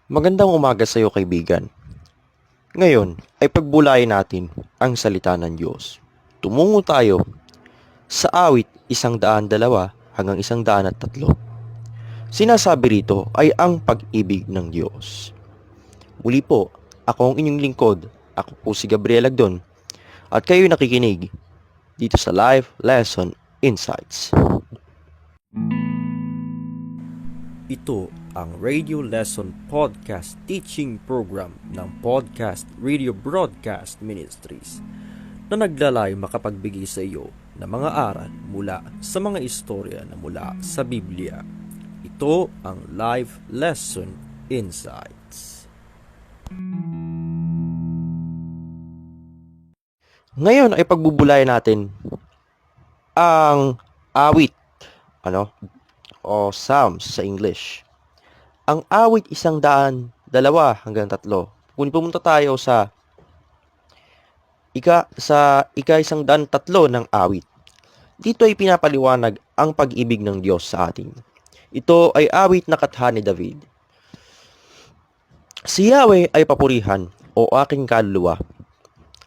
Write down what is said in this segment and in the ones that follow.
Magandang umaga sa iyo, kaibigan. Ngayon ay pagbulayan natin ang salita ng Diyos. Tumungo tayo sa awit 102 hanggang 103. Sinasabi rito ay ang pag-ibig ng Diyos. Muli po, ako ang inyong lingkod. Ako po si Gabriel Agdon at kayo nakikinig dito sa Life Lesson Insights. Ito ang Radio Lesson Podcast Teaching Program ng Podcast Radio Broadcast Ministries na naglalay makapagbigay sa iyo ng mga aral mula sa mga istorya na mula sa Biblia. Ito ang Live Lesson Insights. Ngayon ay pagbubulayan natin ang awit, o Psalms sa English. Ang awit 102 hanggang 3. Kung pumunta tayo sa ika 103 ng awit, dito ay pinapaliwanag ang pag-ibig ng Diyos sa atin. Ito ay awit na katha ni David. Si Yahweh ay papurihan, o aking kaluluwa,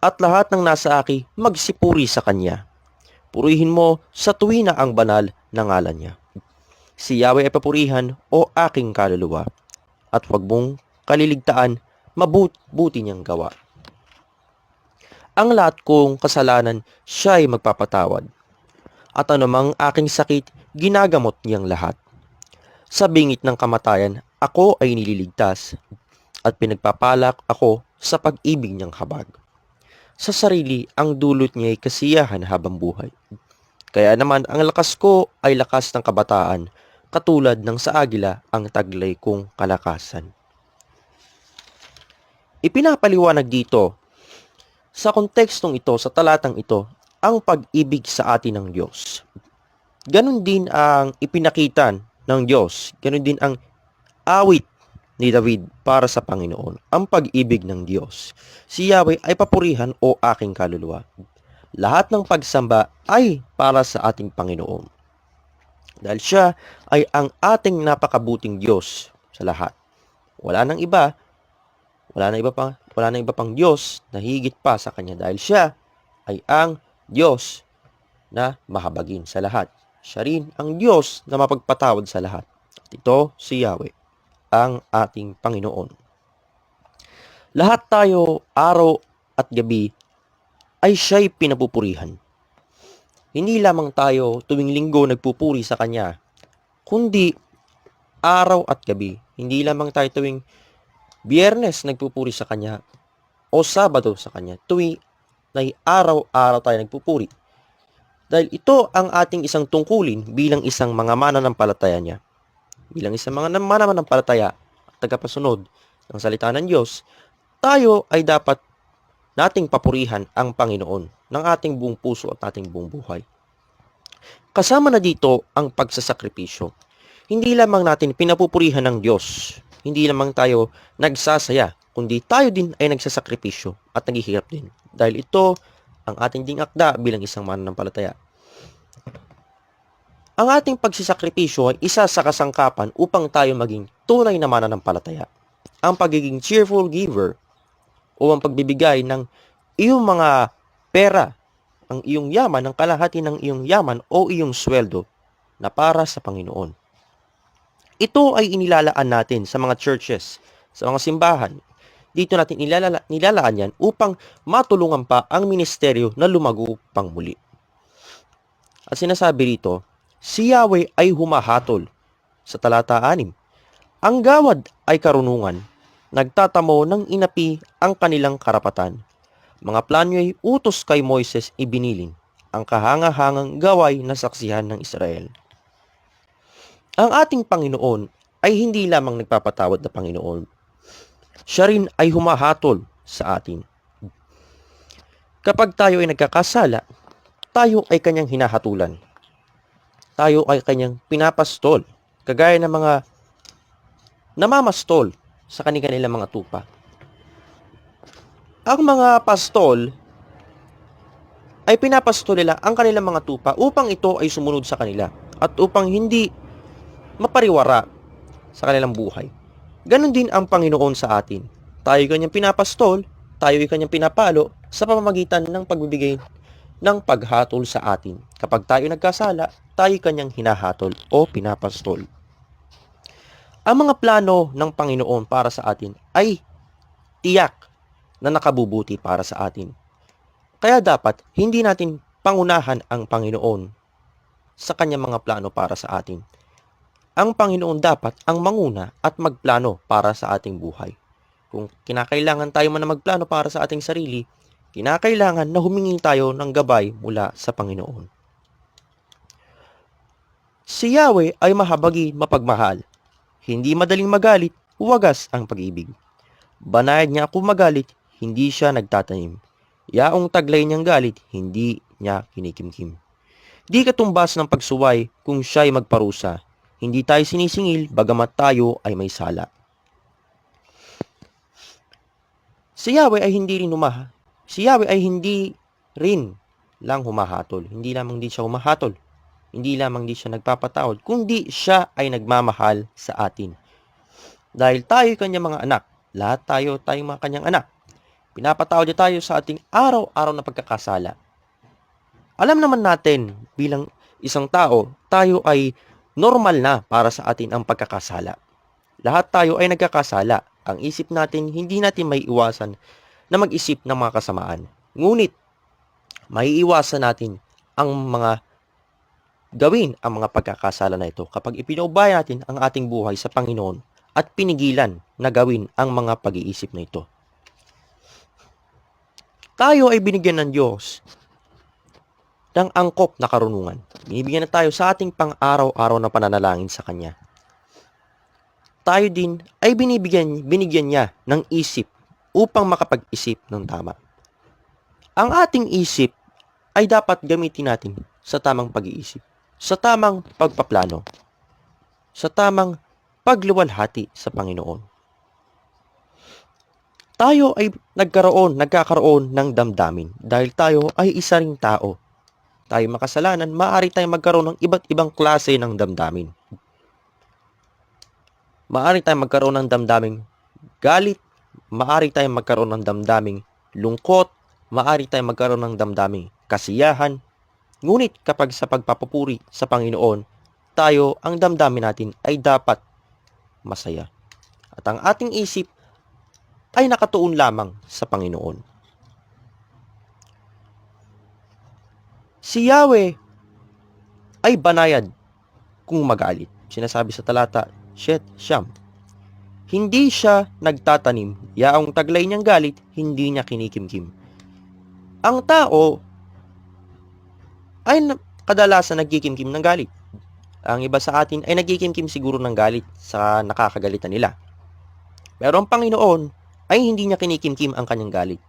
at lahat ng nasa aki magsipuri sa Kanya. Purihin mo sa tuwina ang banal na ngalan Niya. Si Yahweh ay papurihan, o aking kaluluwa, at huwag mong kaliligtaan mabuti niyang gawa. Ang lahat kong kasalanan siya ay magpapatawad, at anumang aking sakit ginagamot niyang lahat. Sa bingit ng kamatayan ako ay nililigtas, at pinagpapalak ako sa pag-ibig niyang habag. Sa sarili ang dulot niya ay kasiyahan habang buhay. Kaya naman ang lakas ko ay lakas ng kabataan, katulad ng sa agila ang taglay kong kalakasan. Ipinapaliwanag dito sa kontekstong ito, sa talatang ito, ang pag-ibig sa atin ng Diyos. Ganon din ang ipinakita ng Diyos, ganon din ang awit ni David para sa Panginoon, ang pag-ibig ng Diyos. Si Yahweh ay papurihan, o aking kaluluwa. Lahat ng pagsamba ay para sa ating Panginoon. Dahil siya ay ang ating napakabuting Diyos sa lahat. Wala nang iba pang Diyos na higit pa sa Kanya, dahil siya ay ang Diyos na mahabagin sa lahat. Siya rin ang Diyos na mapagpatawad sa lahat. At ito si Yahweh, ang ating Panginoon. Lahat tayo, araw at gabi, ay siya'y pinapupurihan. Hindi lamang tayo tuwing linggo nagpupuri sa Kanya, kundi araw at gabi. Hindi lamang tayo tuwing Biyernes nagpupuri sa Kanya o Sabado sa Kanya, tuwing araw-araw tayo nagpupuri. Dahil ito ang ating isang tungkulin bilang isang mga mananampalataya niya. Bilang isang mga mananampalataya at tagapasunod ng salita ng Diyos, tayo ay dapat nating papurihan ang Panginoon ng ating buong puso at ating buong buhay. Kasama na dito ang pagsasakripisyo. Hindi lamang natin pinapupurihan ng Diyos, hindi lamang tayo nagsasaya, kundi tayo din ay nagsasakripisyo at naghihirap din. Dahil ito ang ating ding akda bilang isang mananampalataya. Ang ating pagsasakripisyo ay isa sa kasangkapan upang tayo maging tunay na mananampalataya. Ang pagiging cheerful giver, o ang pagbibigay ng iyong mga pera, ang iyong yaman, ang kalahati ng iyong yaman o iyong sweldo na para sa Panginoon. Ito ay inilalaan natin sa mga churches, sa mga simbahan. Dito natin nilalaan yan upang matulungan pa ang ministeryo na lumago pang muli. At sinasabi rito, si Yahweh ay humahatol sa talata 6. Ang gawad ay karunungan, nagtatamo ng inapi ang kanilang karapatan. Mga plano ay utos kay Moises ibinilin, ang kahanga-hangang gaway na saksihan ng Israel. Ang ating Panginoon ay hindi lamang nagpapatawad na Panginoon. Siya rin ay humahatol sa atin. Kapag tayo ay nagkakasala, tayo ay kanyang hinahatulan. Tayo ay kanyang pinapastol, kagaya ng mga namamastol sa kanilang mga tupa. Ang mga pastol ay pinapastol nila ang kanilang mga tupa upang ito ay sumunod sa kanila at upang hindi mapariwara sa kanilang buhay. Ganon din ang Panginoon sa atin. Tayo kanyang pinapastol, tayo ay kanyang pinapalo sa pamamagitan ng pagbibigay ng paghatol sa atin. Kapag tayo nagkasala, tayo kanyang hinahatol o pinapastol. Ang mga plano ng Panginoon para sa atin ay tiyak na nakabubuti para sa atin. Kaya dapat hindi natin pangunahan ang Panginoon sa kanyang mga plano para sa atin. Ang Panginoon dapat ang manguna at magplano para sa ating buhay. Kung kinakailangan tayo man na magplano para sa ating sarili, kinakailangan na humingi tayo ng gabay mula sa Panginoon. Si Yahweh ay mahabagin, mapagmahal. Hindi madaling magalit, wagas ang pag-ibig. Banayad niya kung magalit, hindi siya nagtatanim. Yaong taglay niyang galit, hindi niya kinikimkim. Di katumbas ng pagsuway kung siya'y magparusa. Hindi tayo sinisingil, bagamat tayo ay may sala. Si Yahweh ay hindi rin lang humahatol. Hindi lamang di siya humahatol. Hindi lamang di siya nagpapatawad, kundi siya ay nagmamahal sa atin. Dahil tayo kanyang mga anak, lahat tayo mga kanyang anak. Pinapatawad niya tayo sa ating araw-araw na pagkakasala. Alam naman natin bilang isang tao, tayo ay normal na para sa atin ang pagkakasala. Lahat tayo ay nagkakasala. Ang isip natin, hindi natin may iwasan na mag-isip ng mga kasamaan. Ngunit, maiiwasan natin ang mga gawin ang mga pagkakasala na ito kapag ipinaubaya natin ang ating buhay sa Panginoon at pinigilan na gawin ang mga pag-iisip na ito. Tayo ay binigyan ng Diyos ng angkop na karunungan. Binibigyan na tayo sa ating pang-araw-araw na pananalangin sa Kanya. Tayo din ay binigyan niya ng isip upang makapag-isip ng tama. Ang ating isip ay dapat gamitin natin sa tamang pag-iisip, sa tamang pagpaplano, sa tamang pagluwalhati sa Panginoon. Tayo ay nagkakaroon ng damdamin dahil tayo ay isa ring tao. Tayo makasalanan, maaari tayong magkaroon ng iba't ibang klase ng damdamin. Maaari tayong magkaroon ng damdaming galit, maaari tayong magkaroon ng damdaming lungkot, maaari tayong magkaroon ng damdaming kasiyahan. Ngunit kapag sa pagpapupuri sa Panginoon, ang damdamin natin ay dapat masaya. At ang ating isip ay nakatuon lamang sa Panginoon. Si Yahweh ay banayad kung magalit. Sinasabi sa talata 7. Hindi siya nagtatanim, yaong taglay niyang galit, hindi niya kinikimkim. Ang tao ay kadalasan nagkikimkim ng galit. Ang iba sa atin ay nagkikimkim siguro ng galit sa nakakagalitan nila. Pero ang Panginoon ay hindi niya kinikimkim ang kanyang galit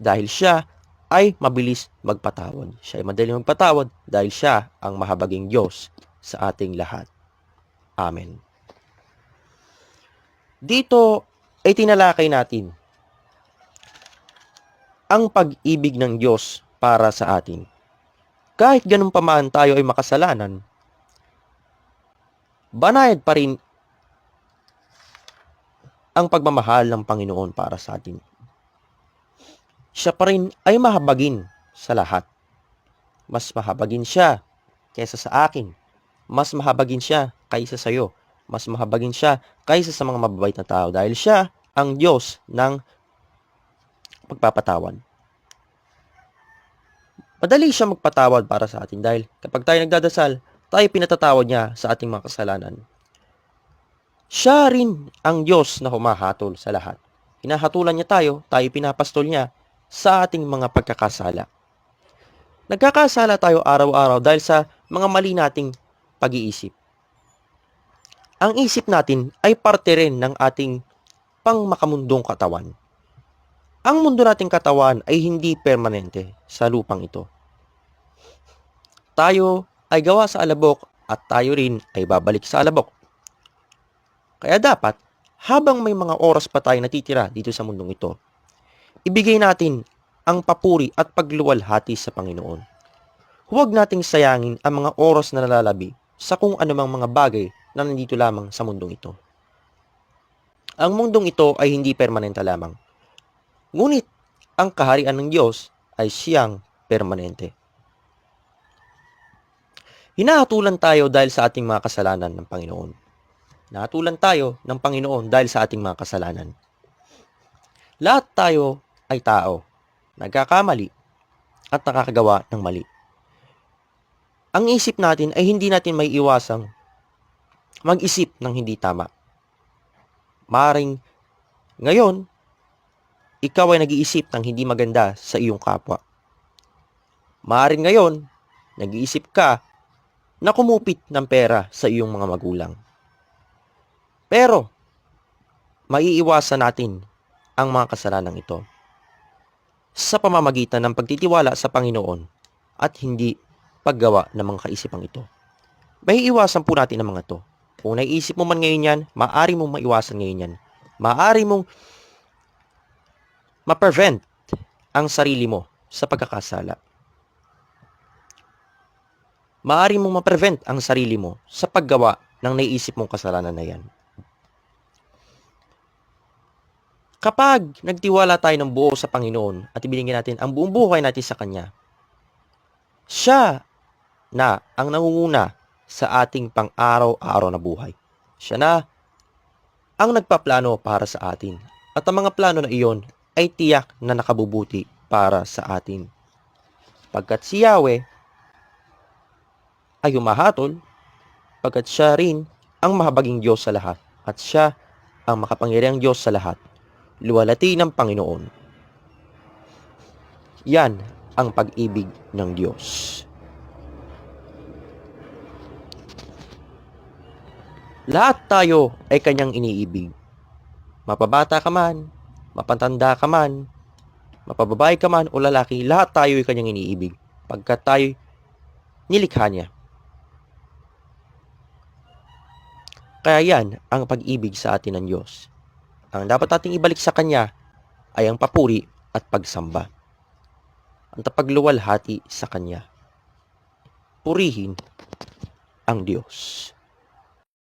dahil siya ay mabilis magpatawad. Siya ay madaling magpatawad dahil siya ang mahabaging Diyos sa ating lahat. Amen. Dito ay tinalakay natin ang pag-ibig ng Diyos para sa atin. Kahit ganun pa man tayo ay makasalanan, banayad pa rin ang pagmamahal ng Panginoon para sa atin. Siya pa rin ay mahabagin sa lahat. Mas mahabagin siya kaysa sa akin. Mas mahabagin siya kaysa sa iyo. Mas mahabagin siya kaysa sa mga mababait na tao dahil siya ang Diyos ng pagpapatawad. Madali siya magpatawad para sa atin dahil kapag tayo nagdadasal, tayo pinatatawad niya sa ating mga kasalanan. Siya rin ang Diyos na humahatol sa lahat. Hinahatulan niya tayo pinapastol niya sa ating mga pagkakasala. Nagkakasala tayo araw-araw dahil sa mga mali nating pag-iisip. Ang isip natin ay parte rin ng ating pangmakamundong katawan. Ang mundo nating katawan ay hindi permanente sa lupang ito. Tayo ay gawa sa alabok at tayo rin ay babalik sa alabok. Kaya dapat, habang may mga oras pa tayo natitira dito sa mundong ito, ibigay natin ang papuri at pagluwalhati sa Panginoon. Huwag nating sayangin ang mga oras na nalalabi sa kung anumang mga bagay na nandito lamang sa mundong ito. Ang mundong ito ay hindi permanente lamang. Ngunit, ang kaharian ng Diyos ay siyang permanente. Hinahatulan tayo dahil sa ating mga kasalanan ng Panginoon. Hinahatulan tayo ng Panginoon dahil sa ating mga kasalanan. Lahat tayo ay tao, nagkakamali at nakakagawa ng mali. Ang isip natin ay hindi natin may iwasang mag-isip ng hindi tama. Maring ngayon, ikaw ay nag-iisip ng hindi maganda sa iyong kapwa. Maring ngayon, nag-iisip ka na kumupit ng pera sa iyong mga magulang. Pero, maiiwasan natin ang mga kasalanan ito sa pamamagitan ng pagtitiwala sa Panginoon at hindi paggawa ng mga kaisipang ito. Maiiwasan po natin ang mga ito. Kung naiisip mo man ngayon yan, maaari mong maiwasan ngayon yan. Maaari mong ma-prevent ang sarili mo sa pagkakasala. Maaari mong ma-prevent ang sarili mo sa paggawa ng naiisip mong kasalanan na yan. Kapag nagtiwala tayo ng buo sa Panginoon at ibinigay natin ang buong buhay natin sa Kanya, siya na ang nangunguna sa ating pang-araw-araw na buhay. Siya na ang nagpaplano para sa atin. At ang mga plano na iyon ay tiyak na nakabubuti para sa atin. Pagkat si Yahweh ay humahatol, pagkat siya rin ang mahabaging Diyos sa lahat. At siya ang makapangyarihang Diyos sa lahat. Luwalhati ng Panginoon. Yan ang pag-ibig ng Diyos. Lahat tayo ay Kanyang iniibig. Mapabata ka man, mapatanda ka man, mapababae ka man o lalaki, lahat tayo ay Kanyang iniibig. Pagkat tayo nilikha Niya. Kaya yan ang pag-ibig sa atin ng Diyos. Ang dapat nating ibalik sa Kanya ay ang papuri at pagsamba. Ang pagluwalhati sa Kanya. Purihin ang Diyos.